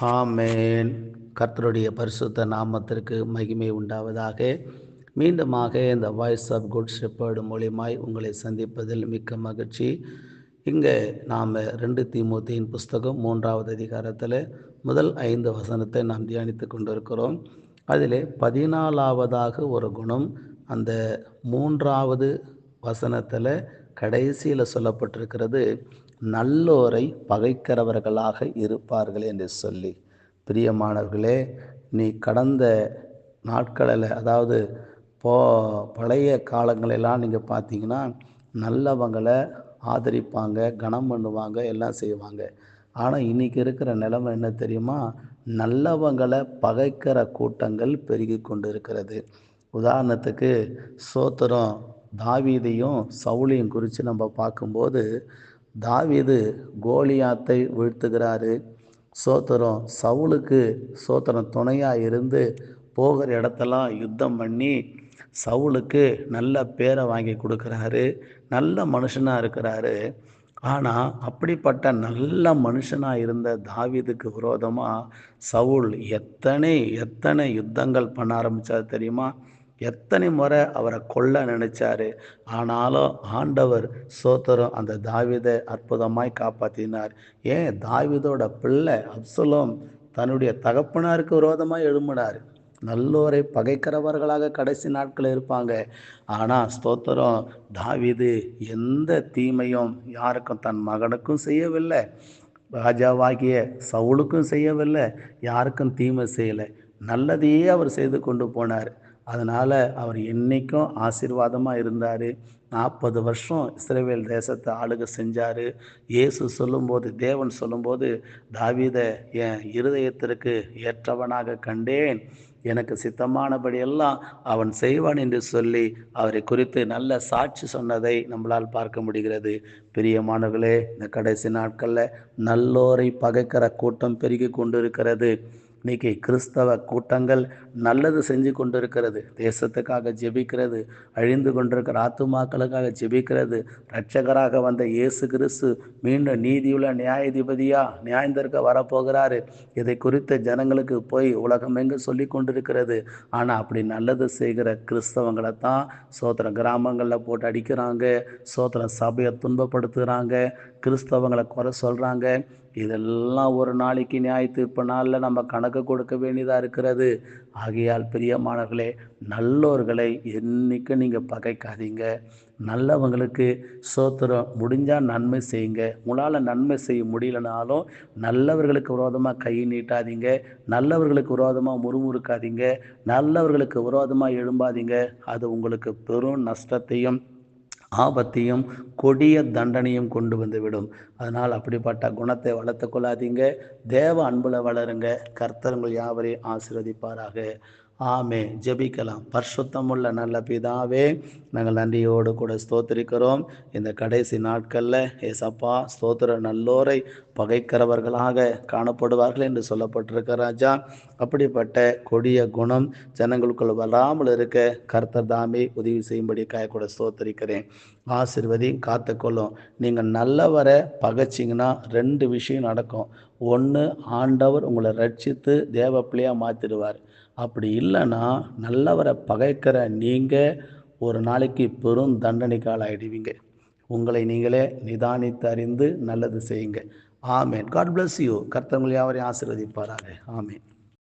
ஆமென். கர்த்தருடைய பரிசுத்த நாமத்திற்கு மகிமை உண்டாவதாக. மீண்டுமாக இந்த வாய்ஸ் ஆஃப் குட் ஷெப்பர்டு மூலியமாய் உங்களை சந்திப்பதில் மிக்க மகிழ்ச்சி. இங்கே நாம் 2 தீமோத்தேயின் புஸ்தகம் 3வது அதிகாரத்தில் முதல் 5 வசனத்தை நாம் தியானித்து கொண்டிருக்கிறோம். அதிலே 14வதாக ஒரு குணம் அந்த 3வது வசனத்தில் கடைசியில் சொல்லப்பட்டிருக்கிறது, நல்லோரை பகைக்கிறவர்களாக இருப்பார்கள் என்று சொல்லி. பிரியமானவர்களே, நீ கடந்த நாட்களில், அதாவது பழைய காலங்களெல்லாம் நீங்கள் பார்த்தீங்கன்னா நல்லவங்களை ஆதரிப்பாங்க, கனம் பண்ணுவாங்க, எல்லாம் செய்வாங்க. ஆனால் இன்றைக்கி இருக்கிற நிலைமை என்ன தெரியுமா? நல்லவங்களை பகைக்கிற கூட்டங்கள் பெருகி கொண்டு இருக்கிறது. உதாரணத்துக்கு சோத்திரம், தாவீதையும் சவுலையும் குறித்து நம்ம பார்க்கும்போது, தாவீது கோலியாத்தை வீழ்த்துகிறாரு. சோத்திரம், சவுலுக்கு சோத்திரம் துணையாக இருந்து போகிற இடத்தெல்லாம் யுத்தம் பண்ணி சவுலுக்கு நல்ல பேரை வாங்கி கொடுக்குறாரு. நல்ல மனுஷனாக இருக்கிறாரு. ஆனால் அப்படிப்பட்ட நல்ல மனுஷனாக இருந்த தாவீதுக்கு விரோதமாக சவுல் எத்தனை யுத்தங்கள் பண்ண ஆரம்பித்தார் தெரியுமா? எத்தனை முறை அவரை கொல்ல நினைச்சாரு. ஆனாலும் ஆண்டவர் சோத்திரம் அந்த தாவீதை அற்புதமாய் காப்பாற்றினார். ஏன், தாவீதோட பிள்ளை அப்சலோம் தன்னுடைய தகப்பனாருக்கு விரோதமாக எழும்பினார். நல்லோரை பகைக்கிறவர்களாக கடைசி நாட்கள் இருப்பாங்க. ஆனால் ஸ்தோத்திரம், தாவீது எந்த தீமையும் யாருக்கும் தன் மகனுக்கும் செய்யவில்லை, ராஜாவாகிய சவுலுக்கும் செய்யவில்லை, யாருக்கும் தீமை செய்யலை. நல்லதையே அவர் செய்து கொண்டு போனார். அதனால் அவர் என்றைக்கும் ஆசீர்வாதமாக இருந்தார். 40 வருஷம் இஸ்ரவேல் தேசத்தை ஆளுகை செஞ்சார். இயேசு சொல்லும்போது, தேவன் சொல்லும்போது, தாவீதை என் இருதயத்திற்கு ஏற்றவனாக கண்டேன், எனக்கு சித்தமானபடியெல்லாம் அவன் செய்வான் என்று சொல்லி அவரை குறித்து நல்ல சாட்சி சொன்னதை நம்மளால் பார்க்க முடிகிறது. பிரியமானவர்களே, இந்த கடைசி நாட்களில் நல்லோரை பகைக்கிற கூட்டம் பெருகி கொண்டு இருக்கிறது. இன்றைக்கி கிறிஸ்தவ கூட்டங்கள் நல்லது செஞ்சு கொண்டு இருக்கிறது. தேசத்துக்காக ஜெபிக்கிறது, அழிந்து கொண்டிருக்கிற ஆத்துமாக்களுக்காக ஜெபிக்கிறது. இரட்சகராக வந்த இயேசு கிறிஸ்து மீண்டும் நீதியுள்ள நியாயாதிபதியாக நியாயந்தீர்க்க வரப்போகிறாரு. இதை குறித்த ஜனங்களுக்கு போய் உலகமெங்கு சொல்லி கொண்டிருக்கிறது. ஆனால் அப்படி நல்லது செய்கிற கிறிஸ்தவங்களை தான் சோத்திரம் கிராமங்களில் போட்டு அடிக்கிறாங்க, சோத்திரம் சபையை துன்பப்படுத்துகிறாங்க, கிறிஸ்தவங்களை குறை சொல்கிறாங்க. இதெல்லாம் ஒரு நாளைக்கு நியாய தீர்ப்பு நாளில் நம்ம கணக்கு கொடுக்க வேண்டியதாக இருக்கிறது. ஆகையால் பிரியமானவர்களே, நல்லோர்களை என்றைக்கும் நீங்கள் பகைக்காதீங்க. நல்லவங்களுக்கு சோத்திரம் முடிஞ்சால் நன்மை செய்யுங்க. உங்களால் நன்மை செய்ய முடியலனாலும் நல்லவர்களுக்கு விரோதமாக கை நீட்டாதீங்க, நல்லவர்களுக்கு விரோதமாக முறுமுறுக்காதீங்க, நல்லவர்களுக்கு விரோதமாக எழும்பாதீங்க. அது உங்களுக்கு பெரும் நஷ்டத்தையும் ஆபத்தையும் கொடிய தண்டனையும் கொண்டு வந்துவிடும். அதனால் அப்படிப்பட்ட குணத்தை வளர்த்து கொள்ளாதீங்க. தேவ அன்புல வளருங்க. கர்த்தர் உங்கள் யாவரையும் ஆசீர்வதிப்பாராக. ஆமே. ஜெபிக்கலாம். பரிசுத்தமுள்ள நல்ல பிதாவே, நாங்கள் நன்றியோடு கூட ஸ்தோத்திரிக்கிறோம். இந்த கடைசி நாட்களில் ஏசப்பா ஸ்தோத்திர, நல்லோரை பகைக்கிறவர்களாக காணப்படுவார்கள் என்று சொல்லப்பட்டிருக்க ராஜா. அப்படிப்பட்ட கொடிய குணம் ஜனங்களுக்குள் வராமல் இருக்க கர்த்தர் தாமே உதவி செய்யும்படி கூட ஸ்தோத்திரிக்கிறேன். ஆசீர்வதி, காத்துக்கொள்ளும். நீங்கள் நல்லவரை பகைச்சிங்கன்னா 2 விஷயம் நடக்கும். ஒன்று, ஆண்டவர் உங்களை ரட்சித்து தேவ பிள்ளையாக மாற்றிடுவார். அப்படி இல்லைன்னா நல்லவரை பகைக்கிற நீங்கள் ஒரு நாளைக்கு பெரும் தண்டனைக்கால் ஆகிடுவீங்க. உங்களை நீங்களே நிதானித்து அறிந்து நல்லது செய்யுங்க. ஆமேன். God bless you. கர்த்தர் உங்களை யாவரையும் ஆசீர்வதிப்பாராக. ஆமேன்.